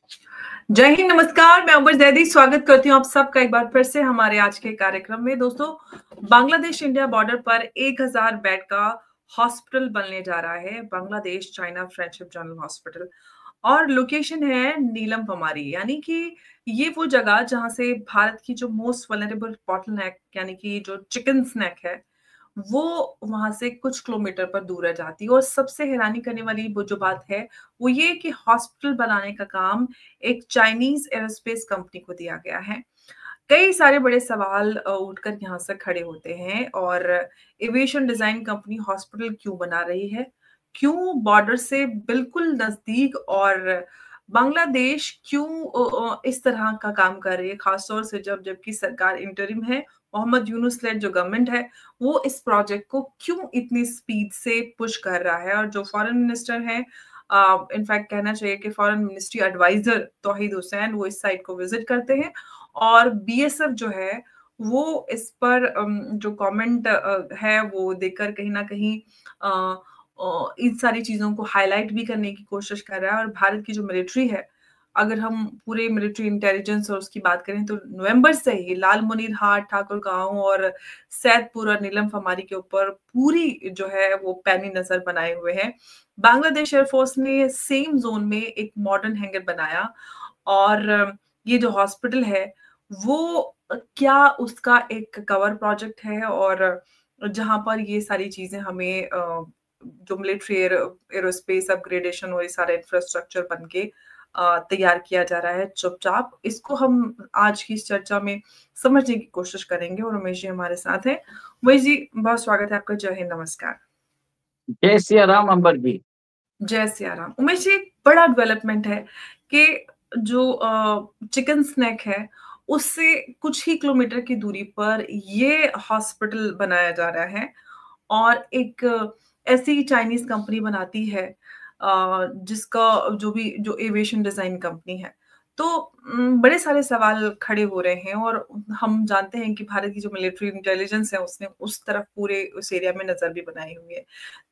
जय हिंद, नमस्कार। मैं उमर जैदी स्वागत करती हूँ आप सबका एक बार फिर से हमारे आज के कार्यक्रम में। दोस्तों, बांग्लादेश इंडिया बॉर्डर पर 1000 बेड का हॉस्पिटल बनने जा रहा है, Bangladesh China friendship general hospital. और लोकेशन है नीलम पमारी, यानी कि ये वो जगह जहां से भारत की जो मोस्ट वल्नरेबल बॉटलनेक यानी कि जो चिकन स्नैक है, वो वहां से कुछ किलोमीटर पर दूर रह जाती है। और सबसे हैरानी करने वाली वो जो बात है, वो ये कि हॉस्पिटल बनाने का काम एक चाइनीज एरोस्पेस कंपनी को दिया गया है। कई सारे बड़े सवाल उठकर यहाँ से खड़े होते हैं। और एविएशन डिजाइन कंपनी हॉस्पिटल क्यों बना रही है, क्यों बॉर्डर से बिल्कुल नजदीक, और बांग्लादेश क्यों इस तरह का काम कर रही है, खासतौर से जबकि सरकार इंटरिम है, मोहम्मद यूनुस लेड जो गवर्नमेंट है वो इस प्रोजेक्ट को क्यों इतनी स्पीड से पुश कर रहा है। और जो फॉरेन मिनिस्टर है, इनफैक्ट कहना चाहिए कि फॉरेन मिनिस्ट्री एडवाइजर तौहीद हुसैन, वो इस साइट को विजिट करते हैं। और बीएसएफ जो है वो इस पर जो कमेंट है वो देकर कहीं ना कहीं इन सारी चीजों को हाईलाइट भी करने की कोशिश कर रहा है। और भारत की जो मिलिट्री है, अगर हम पूरे मिलिट्री इंटेलिजेंस और उसकी बात करें, तो नवंबर से ही लाल मुनीर हाट, ठाकुर गांव और सैदपुर और नीलम फमारी के ऊपर पूरी जो है वो पैनी नजर बनाए हुए हैं। बांग्लादेश एयरफोर्स ने सेम जोन में एक मॉडर्न हैंगर बनाया। और ये जो हॉस्पिटल है वो क्या उसका एक कवर प्रोजेक्ट है, और जहां पर ये सारी चीजें हमें जो मिलिट्री एरोस्पेस अपग्रेडेशन और ये सारा इंफ्रास्ट्रक्चर बन के तैयार किया जा रहा है चुपचाप, इसको हम आज की इस चर्चा में समझने की कोशिश करेंगे। और उमेश जी हमारे साथ हैं। उमेश जी, बहुत स्वागत है आपका। जय हिंद, नमस्कार। जय सिया राम अंबर जी। जय सिया राम। उमेश जी, एक बड़ा डेवलपमेंट है कि जो चिकन स्नैक है उससे कुछ ही किलोमीटर की दूरी पर ये हॉस्पिटल बनाया जा रहा है। और एक ऐसी चाइनीज कंपनी बनाती है जिसका जो एविएशन डिजाइन कंपनी है। तो बड़े सारे सवाल खड़े हो रहे हैं। और हम जानते हैं कि भारत की जो मिलिट्री इंटेलिजेंस है उसने उस तरफ पूरे उस एरिया में नजर भी बनाई हुई है।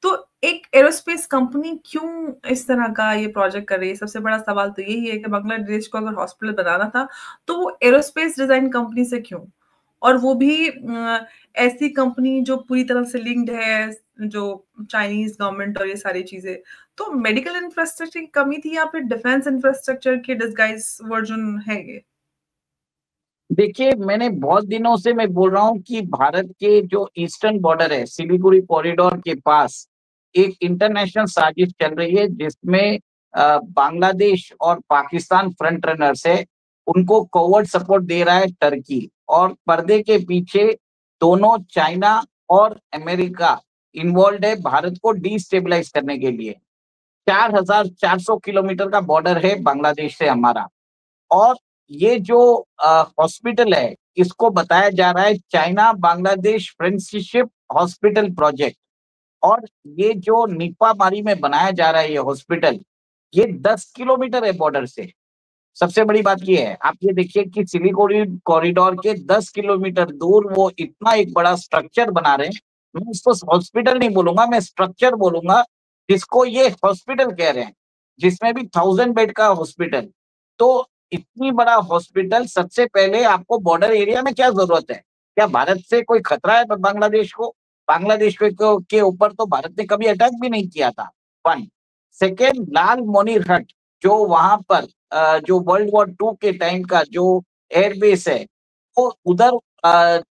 तो एक एरोस्पेस कंपनी क्यों इस तरह का ये प्रोजेक्ट कर रही है? सबसे बड़ा सवाल तो यही है कि बांग्लादेश को अगर हॉस्पिटल बनाना था तो वो एरोस्पेस डिजाइन कंपनी से क्यों, और वो भी ऐसी कंपनी जो पूरी तरह से लिंक्ड है जो चाइनीज गवर्नमेंट और ये सारी चीजें। तो मेडिकल इंफ्रास्ट्रक्चर की कमी थी या फिर डिफेंस इंफ्रास्ट्रक्चर की डिस्गाइज वर्जन है ये? देखिए, मैंने बहुत दिनों से मैं बोल रहा हूँ कि भारत के जो ईस्टर्न बॉर्डर है, सिलीगुड़ी कॉरिडोर के पास एक इंटरनेशनल साजिश चल रही है जिसमें बांग्लादेश और पाकिस्तान फ्रंट रनर्स है। उनको कवर्ड सपोर्ट दे रहा है टर्की, और पर्दे के पीछे दोनों चाइना और अमेरिका इन्वॉल्व है भारत को डिस्टेबलाइज करने के लिए। 4400 किलोमीटर का बॉर्डर है बांग्लादेश से हमारा। और ये जो हॉस्पिटल है, इसको बताया जा रहा है China Bangladesh friendship hospital project. और ये जो नीपामारी में बनाया जा रहा है ये हॉस्पिटल, ये 10 किलोमीटर है बॉर्डर से। सबसे बड़ी बात ये है, आप ये देखिए कि सिलीगुड़ी कॉरिडोर के 10 किलोमीटर दूर वो इतना एक बड़ा स्ट्रक्चर बना रहे हैं। मैं इसको हॉस्पिटल नहीं बोलूंगा, मैं स्ट्रक्चर बोलूंगा, जिसको ये हॉस्पिटल कह रहे हैं, जिसमें भी 1000 बेड का हॉस्पिटल। तो इतनी बड़ा हॉस्पिटल, सबसे पहले आपको बॉर्डर एरिया में क्या जरूरत है? क्या भारत से कोई खतरा है बांग्लादेश को? बांग्लादेश के ऊपर तो भारत ने कभी अटैक भी नहीं किया था। वन। सेकेंड, लाल मोनीर हट, जो वहां पर जो वर्ल्ड वॉर 2 के टाइम का जो एयरबेस है, वो उधर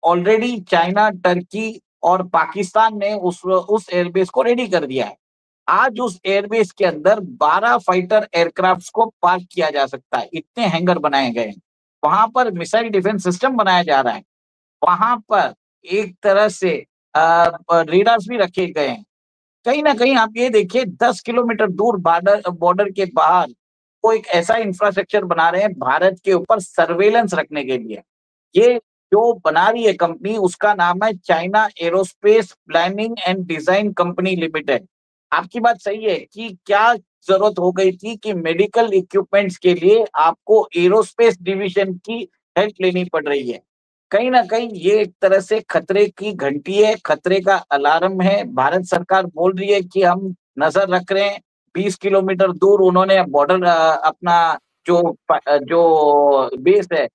ऑलरेडी चाइना, टर्की और पाकिस्तान ने उस एयरबेस को रेडी कर दिया है। आज उस एयरबेस के अंदर 12 फाइटर एयरक्राफ्ट्स को पार्क किया जा सकता है, इतने हैंगर बनाए गए हैं। वहां पर मिसाइल डिफेंस सिस्टम बनाया जा रहा है। वहां पर एक तरह से रेडार्स भी रखे गए हैं। कहीं ना कहीं आप ये देखिए, 10 किलोमीटर दूर बॉर्डर बॉर्डर के बाहर वो एक ऐसा इंफ्रास्ट्रक्चर बना रहे हैं भारत के ऊपर सर्वेलेंस रखने के लिए। ये जो बना रही है कंपनी, उसका नाम है China aerospace planning and design company limited. आपकी बात सही है कि क्या जरूरत हो गई थी कि मेडिकल इक्विपमेंट्स के लिए आपको एरोस्पेस डिवीजन की हेल्प लेनी पड़ रही है। कहीं ना कहीं ये एक तरह से खतरे की घंटी है, खतरे का अलार्म है। भारत सरकार बोल रही है कि हम नजर रख रहे हैं। 20 किलोमीटर दूर उन्होंने बॉर्डर अपना जो बेस है,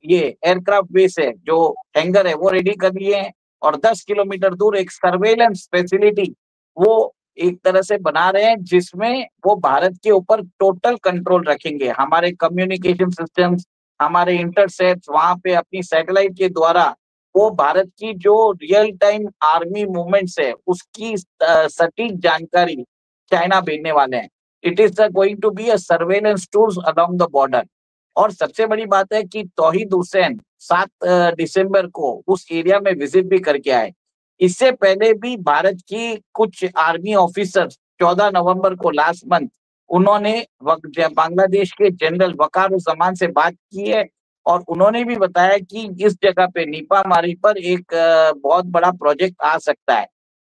ये एयरक्राफ्ट बेस है, जो हैंगर है, वो रेडी कर लिए हैं। और 10 किलोमीटर दूर एक सर्वेलेंस फैसिलिटी वो एक तरह से बना रहे हैं, जिसमें वो भारत के ऊपर टोटल कंट्रोल रखेंगे। हमारे कम्युनिकेशन सिस्टम्स, हमारे इंटरसेप्ट, वहां पे अपनी सैटेलाइट के द्वारा वो भारत की जो रियल टाइम आर्मी मूवमेंट्स है उसकी सटीक जानकारी चाइना भेजने वाले हैं। It is going to be a surveillance tools along the border. और सबसे बड़ी बात है कि तौहीद हुसैन 7 दिसंबर को उस एरिया में विजिट भी करके आए। इससे पहले भी भारत की कुछ आर्मी ऑफिसर्स 14 नवंबर को लास्ट मंथ उन्होंने बांग्लादेश के जनरल वकारुज्जमान से बात की है, और उन्होंने भी बताया कि इस जगह पे नीपा मारी पर एक बहुत बड़ा प्रोजेक्ट आ सकता है।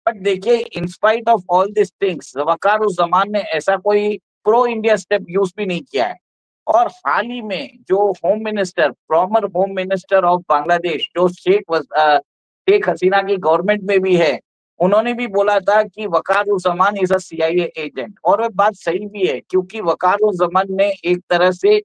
बट देखिए, in spite of all this things, Waqaruzzaman ने ऐसा कोई प्रो इंडिया स्टेप यूज भी नहीं किया है। और हाल ही में जो home minister, farmer home minister of Bangladesh, जो शेख हसीना की गवर्नमेंट में भी है, उन्होंने भी बोला था कि Wakeruzzaman is a CIA agent. और वह बात सही भी है, क्योंकि वकारुज्जमान ने एक तरह से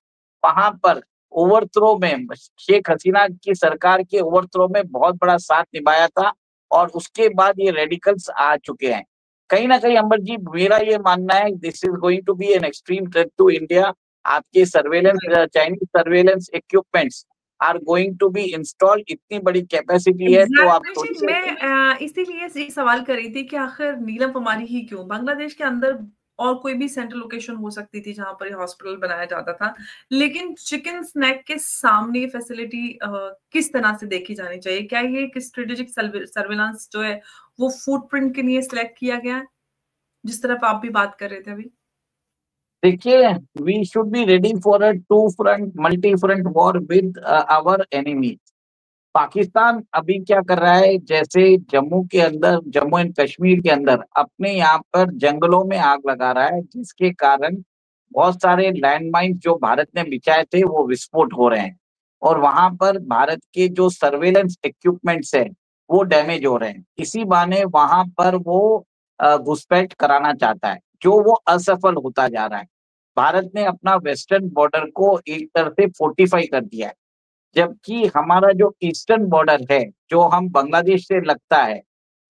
वहां पर ओवरथ्रो में, शेख हसीना की सरकार के ओवरथ्रो में बहुत बड़ा साथ निभाया था। और उसके बाद ये रेडिकल्स आ चुके हैं। कहीं ना कहीं अंबर जी, मेरा ये मानना है this is going to be an extreme threat to India. आपके surveillance, Chinese surveillance equipments are going to be installed. इतनी बड़ी कैपेसिटी है, तो आप एग्जैक्टली सोचिए। मैं इसीलिए ये सवाल कर रही थी कि आखिर नीलम कुमारी ही क्यों, बांग्लादेश के अंदर और कोई भी सेंट्रल लोकेशन हो सकती थी जहां पर ये हॉस्पिटल बनाया जाता था, लेकिन चिकन स्नैक के सामने फैसिलिटी किस तरह से देखी जानी चाहिए? क्या ये एक स्ट्रेटेजिक सर्वेलांस जो है वो फुटप्रिंट के लिए सिलेक्ट किया गया है, जिस तरफ आप भी बात कर रहे थे अभी? देखिए, we should be ready for a two front multi front war with our enemy. Pakistan अभी क्या कर रहा है, जैसे जम्मू के अंदर, जम्मू एंड कश्मीर के अंदर अपने यहाँ पर जंगलों में आग लगा रहा है, जिसके कारण बहुत सारे लैंडमाइन जो भारत ने बिछाए थे वो विस्फोट हो रहे हैं। और वहां पर भारत के जो सर्वेलेंस इक्विपमेंट्स है वो डैमेज हो रहे हैं। इसी बहाने वहां पर वो घुसपैठ कराना चाहता है, जो वो असफल होता जा रहा है। भारत ने अपना वेस्टर्न बॉर्डर को एक तरह से फोर्टिफाई कर दिया है, जबकि हमारा जो ईस्टर्न बॉर्डर है, जो हम बांग्लादेश से लगता है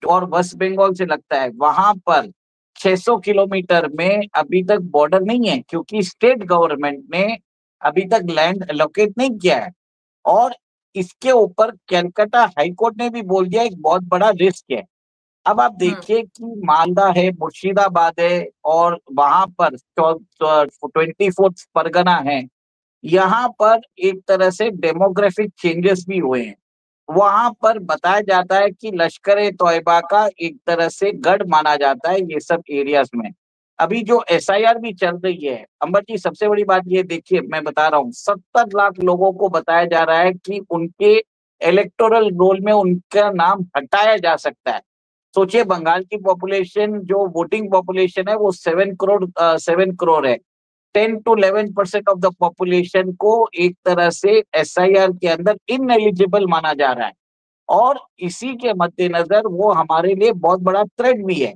और वेस्ट बंगाल से लगता है, वहां पर 600 किलोमीटर में अभी तक बॉर्डर नहीं है, क्योंकि स्टेट गवर्नमेंट ने अभी तक लैंड एलोकेट नहीं किया है। और इसके ऊपर कलकत्ता हाईकोर्ट ने भी बोल दिया एक बहुत बड़ा रिस्क है। अब आप देखिए कि मालदा है, मुर्शिदाबाद है, और वहां पर 24 परगना है, यहाँ पर एक तरह से डेमोग्राफिक चेंजेस भी हुए हैं। वहां पर बताया जाता है कि लश्कर ए तोयबा का एक तरह से गढ़ माना जाता है ये सब एरियाज में। अभी जो एसआईआर भी चल रही है अंबर जी, सबसे बड़ी बात ये देखिए, मैं बता रहा हूँ, 70 लाख लोगों को बताया जा रहा है कि उनके इलेक्टोरल रोल में उनका नाम हटाया जा सकता है। सोचिए, बंगाल की पॉपुलेशन, जो वोटिंग पॉपुलेशन है वो 7 करोड़ है। 10 to 11% ऑफ द पॉपुलेशन को एक तरह से एसआईआर के अंदर इनएलिजिबल माना जा रहा है। और इसी के मद्देनजर वो हमारे लिए बहुत बड़ा थ्रेट भी है।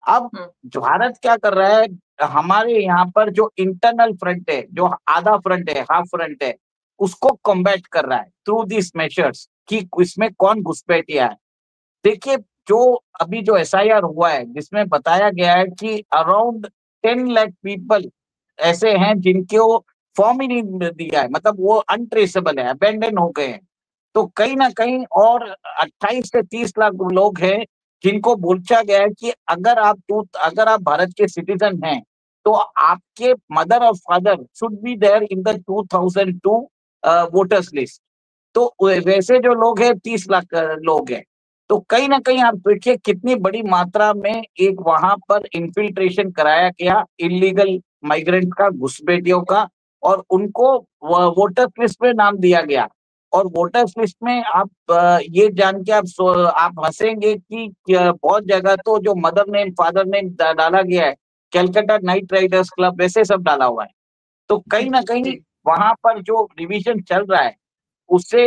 अब भारत क्या कर रहा है, हमारे यहाँ पर जो इंटरनल फ्रंट है, जो आधा फ्रंट है, हाफ फ्रंट है, उसको कॉम्बैट कर रहा है थ्रू दिस मेजर्स कि इसमें कौन घुसपैठिया है। देखिए, जो अभी जो एसआईआर हुआ है, जिसमें बताया गया है कि अराउंड 10 लाख पीपल ऐसे हैं जिनको फॉर्म ही नहीं दिया है, मतलब वो अनट्रेसेबल है, अबेंडन हो गए हैं। तो कहीं ना कहीं और 28 से 30 लाख लोग हैं जिनको बोला गया है कि अगर आप भारत के सिटीजन हैं तो आपके मदर और father should be there in the 2002 voters list. तो वैसे जो लोग हैं 30 लाख लोग हैं। तो कहीं ना कहीं आप देखिए कितनी बड़ी मात्रा में एक वहां पर इन्फिल्ट्रेशन कराया गया इलीगल माइग्रेंट का, घुसपैठियों का, और उनको वोटर्स लिस्ट में नाम दिया गया। और वोटर्स लिस्ट में आप ये जान के आप हंसेंगे कि बहुत जगह तो जो मदर नेम, फादर नेम डाला गया है, कैलकाटा नाइट राइडर्स क्लब, वैसे सब डाला हुआ है। तो कहीं ना कहीं वहां पर जो रिवीजन चल रहा है उससे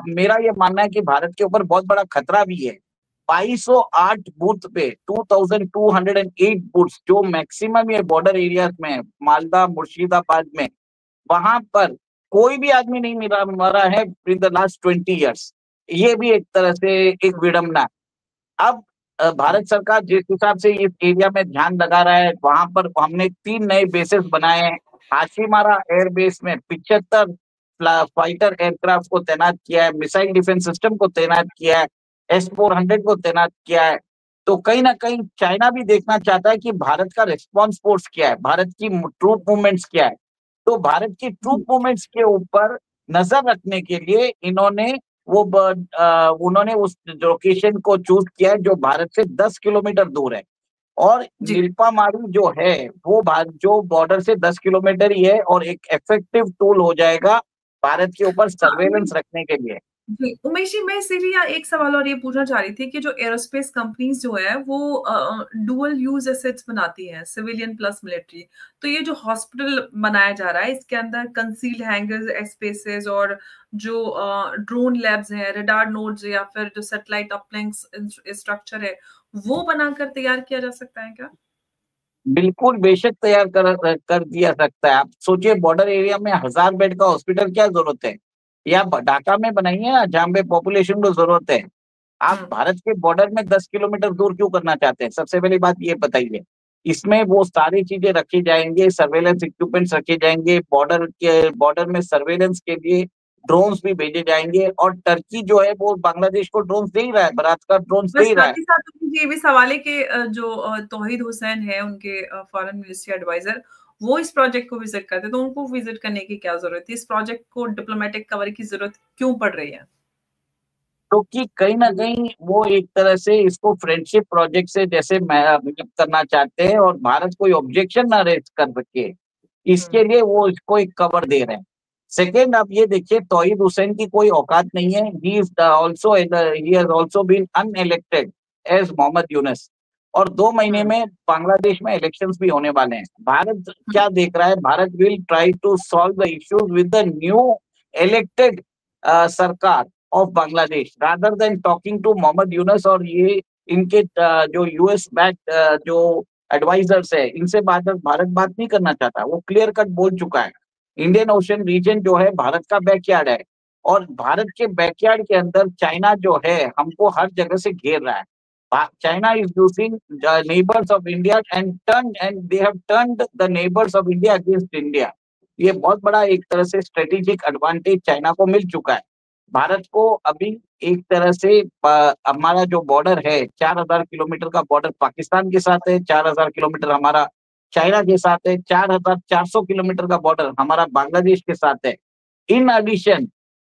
मेरा ये मानना है कि भारत के ऊपर बहुत बड़ा खतरा भी है। 2208 बूथ पे 2208 बूथ जो मैक्सिमम ये बॉर्डर एरियाज में है, मालदा मुर्शिदाबाद में, वहां पर कोई भी आदमी नहीं मरा है इन द लास्ट 20 ईयर्स। ये भी एक तरह से एक विडंबना है। अब भारत सरकार जिस हिसाब से इस एरिया में ध्यान लगा रहा है, वहां पर हमने 3 नए बेसेस बनाए हैं। हाशीमारा एयरबेस में 75 फाइटर एयरक्राफ्ट को तैनात किया है, मिसाइल डिफेंस सिस्टम को तैनात किया है, S-400 को तैनात किया है। तो कहीं ना कहीं चाइना भी देखना चाहता है कि भारत का रेस्पॉन्स फोर्स क्या है, भारत की ट्रूप मूवमेंट्स क्या है। तो भारत की ट्रूप मूवमेंट्स के ऊपर नजर रखने के लिए उन्होंने उस लोकेशन को चूज किया है जो भारत से 10 किलोमीटर दूर है। और जी नीलफामारी जो है वो जो बॉर्डर से 10 किलोमीटर ही है, और एक इफेक्टिव टूल हो जाएगा भारत के ऊपर हाँ, सर्वेलेंस रखने के लिए। जी, उमेश जी, मैं इसीलिए एक सवाल और ये पूछना चाह रही थी कि जो एरोस्पेस कंपनीज जो है वो डुअल यूज एसेट्स बनाती हैं, सिविलियन प्लस मिलिट्री। तो ये जो हॉस्पिटल बनाया जा रहा है इसके अंदर कंसील्ड हैंगर्स, स्पेसेस और जो ड्रोन लैब्स हैं, रडार नोड्स या फिर जो सैटेलाइट अपलिंक्स स्ट्रक्चर है वो बनाकर तैयार किया जा सकता है क्या? बिल्कुल बेशक तैयार कर दिया सकता है। आप सोचिए, बॉर्डर एरिया में 1000 बेड का हॉस्पिटल क्या जरूरत है? या ढाका में बनाइए ना, जहाँ पे पॉपुलेशन को जरूरत है। आप हम्म। भारत के बॉर्डर में 10 किलोमीटर दूर क्यों करना चाहते हैं? सबसे पहली बात ये बताइए। इसमें वो सारी चीजें रखी जाएंगे, सर्वेलेंस इक्विपमेंट्स रखे जाएंगे, बॉर्डर में सर्वेलेंस के लिए ड्रोन्स भी भेजे जाएंगे। और टर्की जो है वो बांग्लादेश को ड्रोन्स दे ही रहा है, भारत का ड्रोन्स दे बस ही रहा साथ है। ही साथ मुझे ये भी सवाल है कि जो तौहीद हुसैन है उनके फॉरेन मिनिस्ट्री एडवाइजर, वो इस प्रोजेक्ट को विजिट करते, तो उनको विजिट करने की क्या जरूरत है? इस प्रोजेक्ट को डिप्लोमेटिक कवर की जरूरत क्यों पड़ रही है? क्योंकि कहीं ना कहीं वो एक तरह से इसको फ्रेंडशिप प्रोजेक्ट से जैसे मैप करना चाहते हैं, और भारत कोई ऑब्जेक्शन ना रेज कर सके, इसके हम्म। लिए वो इसको एक कवर दे रहे हैं। सेकेंड, आप ये देखिए, तौहीद हुसैन की कोई औकात नहीं है। He has also been unelected as Mohammad Yunus. और 2 महीने हम्म। में बांग्लादेश में इलेक्शंस भी होने वाले हैं। भारत हम्म। क्या देख रहा है? Bharat will try to solve the issues with the new elected सरकार of Bangladesh, rather than talking to Mohammad Yunus. और ये इनके जो यूएस बैक जो एडवाइजर्स है, इनसे भारत बात नहीं करना चाहता। वो क्लियर कट बोल चुका है। इंडियन ओशन रीजन जो है भारत का बैकयार्ड है, और भारत के बैकयार्ड के अंदर चाइना जो है हमको हर जगह से घेर रहा है। China is using neighbours of India and they have turned the neighbours of India against India. ये बहुत बड़ा एक तरह से स्ट्रेटेजिक एडवांटेज चाइना को मिल चुका है। भारत को अभी एक तरह से हमारा जो बॉर्डर है, 4000 किलोमीटर का बॉर्डर पाकिस्तान के साथ है, 4000 किलोमीटर हमारा चाइना के साथ है, 4400 किलोमीटर का बॉर्डर हमारा बांग्लादेश के साथ है। इन एडिशन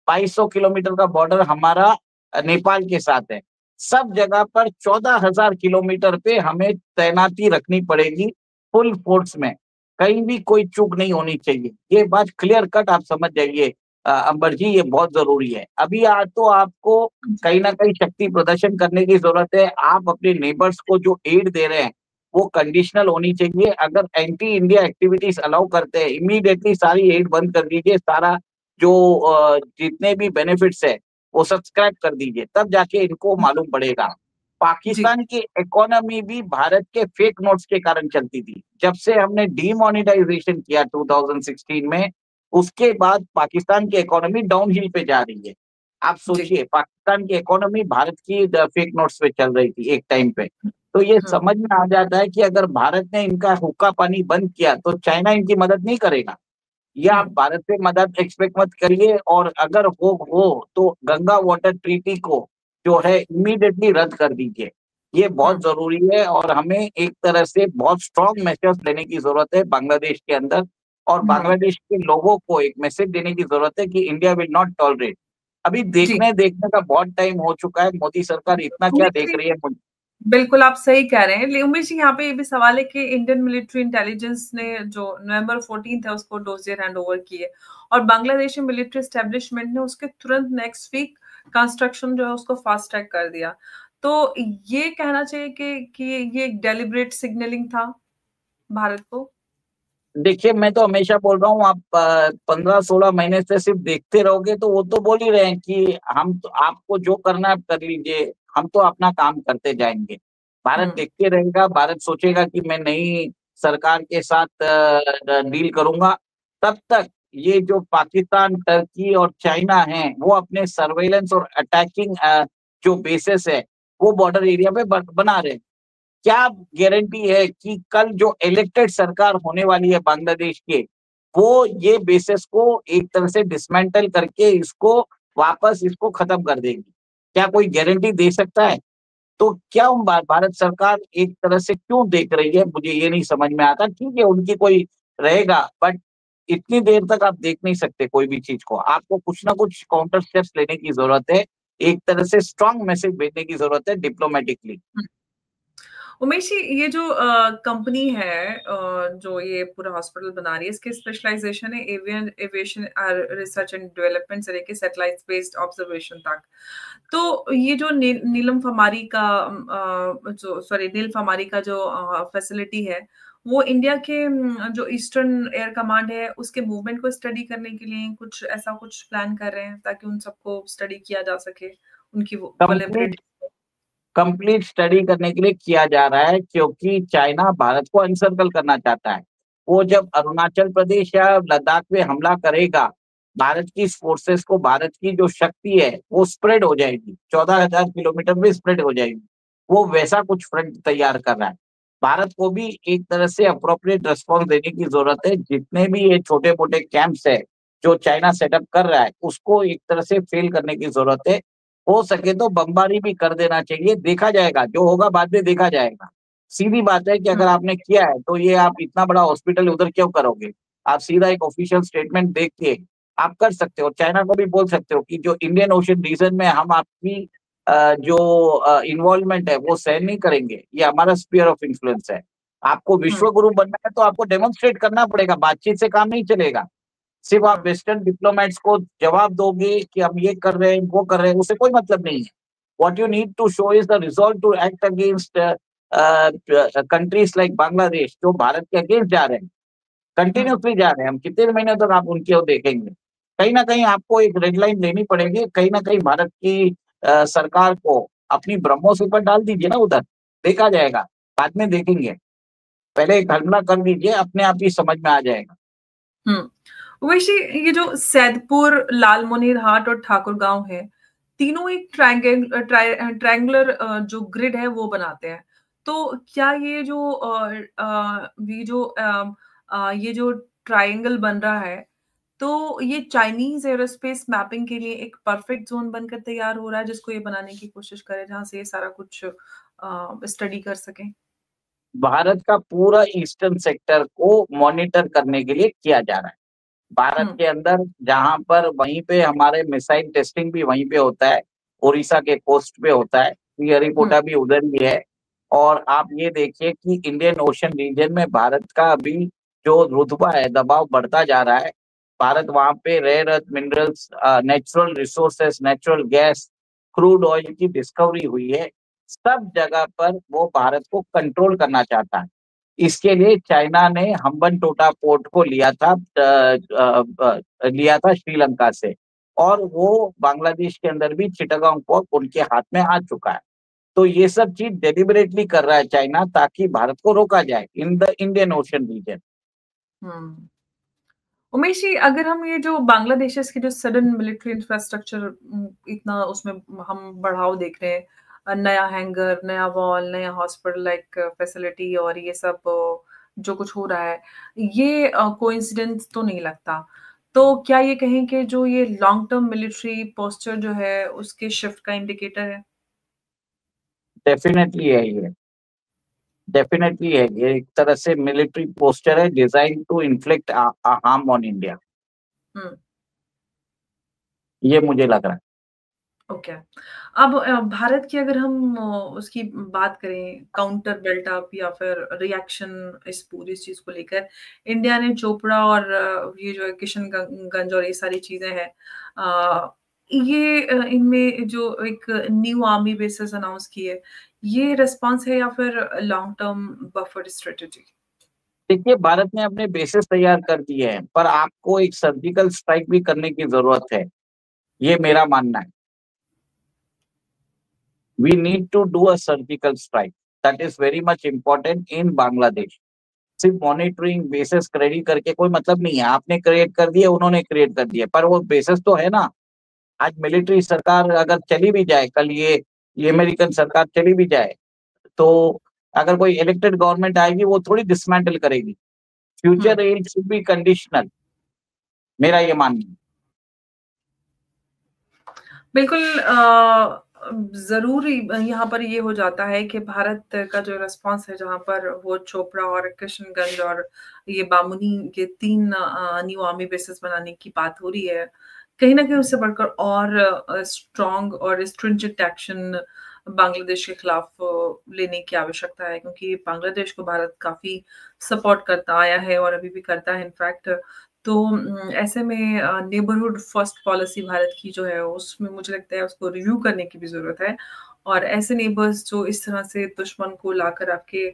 2200 किलोमीटर का बॉर्डर हमारा नेपाल के साथ है। सब जगह पर 14000 किलोमीटर पे हमें तैनाती रखनी पड़ेगी फुल फोर्स में। कहीं भी कोई चूक नहीं होनी चाहिए। ये बात क्लियर कट आप समझ जाइए अंबर जी, ये बहुत जरूरी है। अभी आज तो आपको कहीं ना कहीं शक्ति प्रदर्शन करने की जरूरत है। आप अपने नेबर्स को जो एड दे रहे हैं वो कंडीशनल होनी चाहिए। अगर एंटी इंडिया एक्टिविटीज अलाउ करते हैं, इमीडिएटली सारी एड बंद कर दीजिए। सारा जो जितने भी बेनिफिट्स है वो सब्सक्राइब कर दीजिए, तब जाके इनको मालूम पड़ेगा। जी पाकिस्तान की इकोनॉमी भी भारत के फेक नोट्स के कारण चलती थी। जब से हमने डीमोनेटाइजेशन किया 2016 में, उसके बाद पाकिस्तान की इकोनॉमी डाउनहिल पे जा रही है। आप जी। सोचिए, पाकिस्तान की इकोनॉमी भारत की फेक नोट्स पे चल रही थी एक टाइम पे। तो ये हम्म। समझ में आ जाता है कि अगर भारत ने इनका हुक्का पानी बंद किया तो चाइना इनकी मदद नहीं करेगा। या आप हम्म। भारत से मदद एक्सपेक्ट मत करिए। और अगर हो तो गंगा वाटर ट्रीटी को जो है इमीडिएटली रद्द कर दीजिए। ये बहुत हम्म। जरूरी है, और हमें एक तरह से बहुत स्ट्रॉन्ग मैसेज देने की जरूरत है बांग्लादेश के अंदर। और हम्म। बांग्लादेश के लोगों को एक मैसेज देने की जरूरत है कि इंडिया विल नॉट टॉलरेट। अभी जी। देखने देखने का बहुत टाइम हो चुका है। मोदी सरकार इतना क्या उमेश देख जी, रही है? बिल्कुल आप सही कह रहे हैं, लेकिन उमेश जी यहाँ पे ये भी सवाल है कि इंडियन मिलिट्री इंटेलिजेंस ने जो नवंबर 14 है उसको डोजियर हैंड ओवर किए, और बांग्लादेशी मिलिट्री एस्टेब्लिशमेंट ने उसके तुरंत नेक्स्ट वीक कंस्ट्रक्शन जो है उसको फास्ट ट्रैक कर दिया। तो ये कहना चाहिए कि ये एक डेलिब्रेट सिग्नलिंग था भारत को? देखिए, मैं तो हमेशा बोल रहा हूँ, आप 15-16 महीने से सिर्फ देखते रहोगे तो वो तो बोल ही रहे हैं कि हम तो, आपको जो करना है आप कर लीजिए, हम तो अपना काम करते जाएंगे। भारत देखते रहेगा, भारत सोचेगा कि मैं नई सरकार के साथ डील करूंगा। तब तक ये जो पाकिस्तान, टर्की और चाइना हैं, वो अपने सर्वेलेंस और अटैकिंग जो बेसिस है वो बॉर्डर एरिया पे बना रहे हैं। क्या गारंटी है कि कल जो इलेक्टेड सरकार होने वाली है बांग्लादेश के, वो ये बेसिस को एक तरह से डिसमेंटल करके इसको वापस इसको खत्म कर देगी? क्या कोई गारंटी दे सकता है? तो क्या भारत सरकार एक तरह से क्यों देख रही है, मुझे ये नहीं समझ में आता। ठीक है, उनकी कोई रहेगा, बट इतनी देर तक आप देख नहीं सकते कोई भी चीज को। आपको कुछ ना कुछ काउंटर स्टेप्स लेने की जरूरत है, एक तरह से स्ट्रांग मैसेज भेजने की जरूरत है डिप्लोमेटिकली। उमेश जी, ये जो कंपनी है जो ये पूरा हॉस्पिटल बना रही है, इसकी स्पेशलाइजेशन है एविएशन रिसर्च एंड डेवलपमेंट से लेके सैटेलाइट बेस्ड ऑब्जर्वेशन तक। तो ये जो नीलम फमारी का नील फमारी का जो फैसिलिटी है, वो इंडिया के जो ईस्टर्न एयर कमांड है उसके मूवमेंट को स्टडी करने के लिए कुछ ऐसा कुछ प्लान कर रहे हैं ताकि उन सबको स्टडी किया जा सके, उनकी कंप्लीट कोलैबोरेटिव। कंप्लीट स्टडी करने के लिए किया जा रहा है, क्योंकि चाइना भारत को अनसर्कल करना चाहता है। वो जब अरुणाचल प्रदेश या लद्दाख में हमला करेगा, भारत की फोर्सेस को, भारत की जो शक्ति है वो स्प्रेड हो जाएगी, 14,000 किलोमीटर में स्प्रेड हो जाएगी। वो वैसा कुछ फ्रंट तैयार कर रहा है। भारत को भी एक तरह से अप्रोप्रिएट रिस्पॉन्स देने की जरूरत है। जितने भी ये छोटे मोटे कैंप्स है जो चाइना सेटअप कर रहा है, उसको एक तरह से फेल करने की जरूरत है। हो सके तो बमबारी भी कर देना चाहिए, देखा जाएगा, जो होगा बाद में देखा जाएगा। सीधी बात है कि अगर आपने किया है तो ये आप इतना बड़ा हॉस्पिटल उधर क्यों करोगे? आप सीधा एक ऑफिशियल स्टेटमेंट देख के आप कर सकते हो। चाइना को भी बोल सकते हो कि जो इंडियन ओशन रीजन में हम आपकी जो इन्वॉल्वमेंट है वो सहन नहीं करेंगे, ये हमारा स्फीयर ऑफ इन्फ्लुएंस है। आपको विश्व गुरु बनना है तो आपको डेमोन्स्ट्रेट करना पड़ेगा, बातचीत से काम नहीं चलेगा। सिर्फ आप वेस्टर्न डिप्लोमेट्स को जवाब दोगे कि हम ये कर रहे हैं, वो कर रहे हैं, उससे कोई मतलब नहीं है। What you need to show is the resolve to act against countries like Bangladesh, जो भारत के अगेंस्ट जा रहे हैं, कंटिन्यूसली जा रहे हैं। हम कितने महीने तक आप उनकी ओर देखेंगे? कहीं ना कहीं आपको एक रेड लाइन लेनी पड़ेगी। कहीं ना कहीं भारत की सरकार को अपनी ब्रह्मोस ऊपर डाल दीजिए ना, उधर देखा जाएगा, बाद में देखेंगे। पहले एक हमला कर दीजिए, अपने आप ही समझ में आ जाएगा। वैसे ये जो सैदपुर, लालमोनीरहाट और ठाकुर गांव है, तीनों एक ट्रायंगुलर जो ग्रिड है वो बनाते हैं। तो क्या ये जो ट्रायंगल बन रहा है, तो ये चाइनीज एरोस्पेस मैपिंग के लिए एक परफेक्ट जोन बनकर तैयार हो रहा है, जिसको ये बनाने की कोशिश करे जहां से ये सारा कुछ स्टडी कर सके। भारत का पूरा ईस्टर्न सेक्टर को मॉनिटर करने के लिए किया जा रहा है। भारत के अंदर जहां पर, वहीं पे हमारे मिसाइल टेस्टिंग भी वहीं पे होता है, उड़ीसा के कोस्ट पे होता है, श्रीहरिकोटा भी उधर ही है। और आप ये देखिए कि इंडियन ओशन रीजन में भारत का अभी जो रुतबा है, दबाव बढ़ता जा रहा है। भारत वहां पे rare earth minerals, natural resources, natural gas, crude oil की डिस्कवरी हुई है। सब जगह पर वो भारत को कंट्रोल करना चाहता है। इसके लिए चाइना ने हम्बनटोटा पोर्ट को लिया था श्रीलंका से, और वो बांग्लादेश के अंदर भी चिटागांग पोर्ट उनके हाथ में आ चुका है। तो ये सब चीज डेलिबरेटली कर रहा है चाइना, ताकि भारत को रोका जाए in the Indian ocean region. Umesh ji, अगर हम ये जो बांग्लादेश की जो सडन मिलिट्री इंफ्रास्ट्रक्चर इतना उसमें हम बढ़ाव देख रहे हैं, नया हैंगर, नया वॉल, नया हॉस्पिटल लाइक फैसिलिटी, और ये सब जो कुछ हो रहा है, ये कोइंसिडेंस तो नहीं लगता। तो क्या ये कहें कि जो ये लॉन्ग टर्म मिलिट्री पोस्चर जो है उसके शिफ्ट का इंडिकेटर है? डेफिनेटली है ये, डेफिनेटली है ये। एक तरह से मिलिट्री पोस्टर है design to inflict harm on India, ये मुझे लग रहा है। ओके। अब भारत की अगर हम उसकी बात करें, काउंटर बेल्ट अप या फिर रिएक्शन इस पूरी चीज को लेकर, इंडिया ने चोपड़ा और ये जो है किशनगंज और ये सारी चीजें हैं, इनमें जो एक न्यू आर्मी बेसिस अनाउंस की है, ये रिस्पांस है या फिर लॉन्ग टर्म बफर स्ट्रेटेजी? देखिए, भारत ने अपने बेसिस तैयार कर दिए हैं, पर आपको एक सर्जिकल स्ट्राइक भी करने की जरूरत है, ये मेरा मानना है। We need to do a surgical strike. That is very much important in Bangladesh. सिर्फ मॉनिटरिंग बेसिस क्रेडिट करके कोई मतलब नहीं है। आपने क्रिएट कर दिया, उन्होंने क्रिएट कर दिया, पर वो बेसिस तो है ना। आज मिलिट्री सरकार अगर चली भी जाए, कल ये अमेरिकन सरकार चली भी जाए, तो अगर कोई इलेक्टेड गवर्नमेंट आएगी वो थोड़ी डिसमेंटल करेगी। Future aid should be conditional, मेरा ये मानना है। बिल्कुल जरूरी यहाँ पर ये हो जाता है कि भारत का जो रिस्पांस है, जहाँ पर वो चोपड़ा और किशनगंज और ये बामुनी के 3 न्यू आर्मी बेसिस बनाने की बात हो रही है, कहीं ना कहीं उससे बढ़कर और स्ट्रॉन्ग और स्ट्रिंजेंट एक्शन बांग्लादेश के खिलाफ लेने की आवश्यकता है, क्योंकि बांग्लादेश को भारत काफी सपोर्ट करता आया है और अभी भी करता है इनफैक्ट। तो ऐसे में नेबरहुड फर्स्ट पॉलिसी भारत की जो है, उसमें मुझे लगता है उसको रिव्यू करने की भी ज़रूरत है। और ऐसे नेबर्स जो इस तरह से दुश्मन को लाकर आपके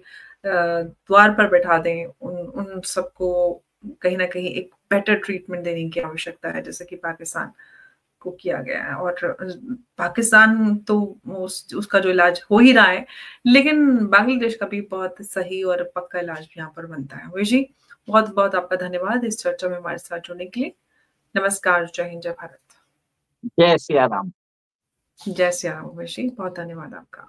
द्वार पर बैठा दें, उन सबको कहीं न कहीं एक बेटर ट्रीटमेंट देने की आवश्यकता है, जैसे कि पाकिस्तान को किया गया है। और पाकिस्तान तो उसका जो इलाज हो ही रहा है, लेकिन बांग्लादेश का भी बहुत सही और पक्का इलाज भी यहाँ पर बनता है। वही जी, बहुत-बहुत आपका धन्यवाद इस चर्चा में हमारे साथ जुड़ने के लिए। नमस्कार, जय हिंद, जय भारत। जय सिया राम। जय सिया राम। वही जी, बहुत धन्यवाद आपका।